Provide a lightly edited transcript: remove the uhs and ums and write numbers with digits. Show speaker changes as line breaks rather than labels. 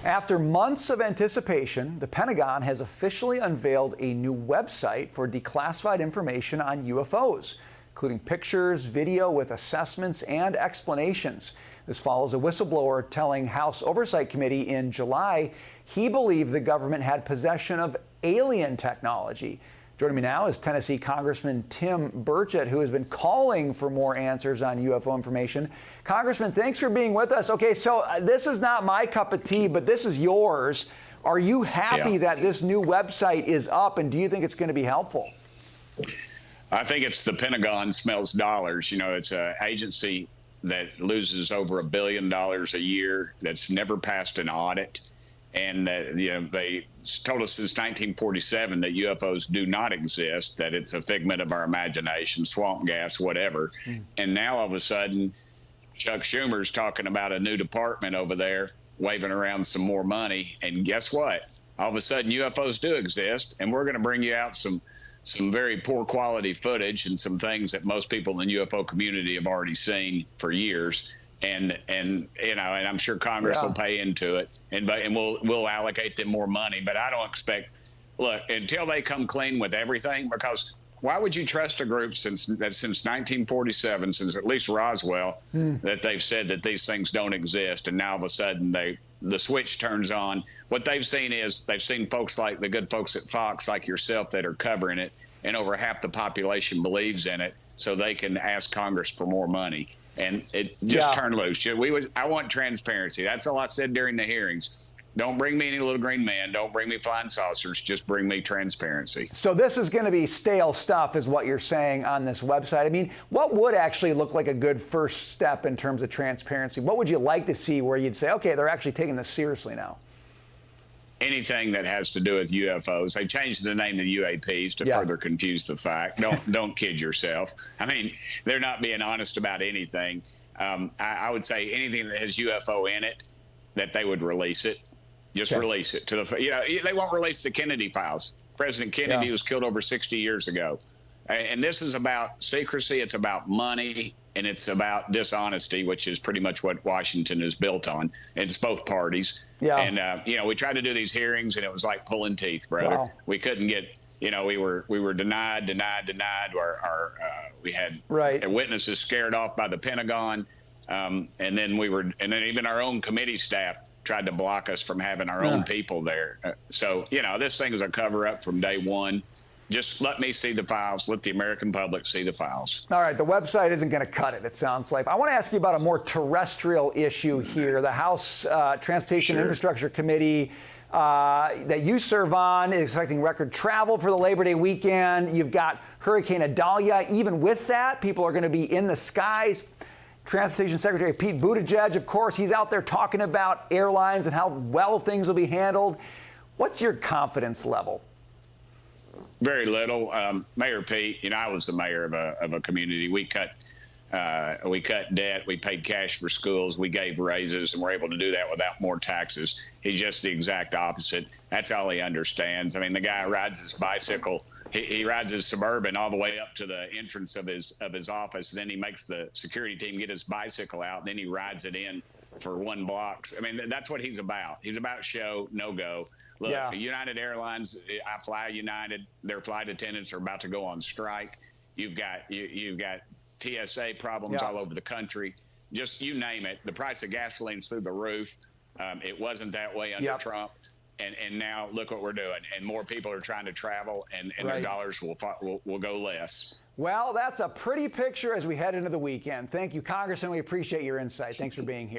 After months of anticipation, the Pentagon has officially unveiled a new website for declassified information on UFOs, including pictures, video with assessments and explanations. This follows a whistleblower telling House Oversight Committee in July he believed the government had possession of alien technology. Joining me now is Tennessee Congressman Tim Burchett, who has been calling for more answers on UFO information. Congressman, thanks for being with us. Okay, so this is not my cup of tea, but this is yours. Are you happy that this new website is up, and do you think it's going to be helpful?
I think it's the Pentagon smells dollars. You know, it's an agency that loses over $1 billion a year, that's never passed an audit. And they told us since 1947 that UFOs do not exist, that it's a figment of our imagination, swamp gas, whatever. And now all of a sudden, Chuck Schumer's talking about a new department over there, waving around some more money. And guess what? All of a sudden, UFOs do exist, and we're going to bring you out some very poor quality footage and some things that most people in the UFO community have already seen for years. And you know, and I'm sure Congress will pay into it, and we'll allocate them more money. But I don't expect, look, until they come clean with everything, because why would you trust a group since 1947, since at least Roswell, that they've said that these things don't exist, and now all of a sudden the switch turns on? What they've seen is they've seen folks like the good folks at Fox, like yourself, that are covering it, and over half the population believes in it, so they can ask Congress for more money, and it just turned loose. I want transparency. That's all I said during the hearings. Don't bring me any little green man. Don't bring me flying saucers. Just bring me transparency.
So this is going to be stale stuff, is what you're saying on this website. I mean, what would actually look like a good first step in terms of transparency? What would you like to see where you'd say, okay, they're actually taking this seriously now?
Anything that has to do with UFOs. They changed the name of the UAPs to further confuse the fact. Don't kid yourself. I mean, they're not being honest about anything. I would say anything that has UFO in it, that they would release it. Just release it to the, you know, they won't release the Kennedy files. President Kennedy was killed over 60 years ago. And this is about secrecy. It's about money, and it's about dishonesty, which is pretty much what Washington is built on. It's both parties. And, you know, we tried to do these hearings, and it was like pulling teeth, brother. We couldn't get, you know, we were denied. We had witnesses scared off by the Pentagon. And then even our own committee staff tried to block us from having our own people there. So, you know, this thing is a cover-up from day one. Just let me see the files. Let the American public see the files. All
right, the website isn't going to cut it, it sounds like. I want to ask you about a more terrestrial issue here. The House Transportation Infrastructure Committee that you serve on is expecting record travel for the Labor Day weekend. You've got Hurricane Idalia. Even with that, people are going to be in the skies. Transportation Secretary Pete Buttigieg, of course, he's out there talking about airlines and how well things will be handled. What's your confidence level?
Very little. Mayor Pete, you know, I was the mayor of a community. We cut debt. We paid cash for schools. We gave raises, and we're able to do that without more taxes. He's just the exact opposite. That's all he understands. I mean, the guy rides his bicycle. He rides his Suburban all the way up to the entrance of his office, and then he makes the security team get his bicycle out, and then he rides it in for 1 block. I mean, that's what he's about. He's about show, no go. Look, United Airlines, I fly United. Their flight attendants are about to go on strike. You've got TSA problems all over the country. Just you name it. The price of gasoline's through the roof. It wasn't that way under Trump. And now look what we're doing. And more people are trying to travel, and their dollars will go less.
Well, that's a pretty picture as we head into the weekend. Thank you, Congressman. We appreciate your insight. Thanks for being here.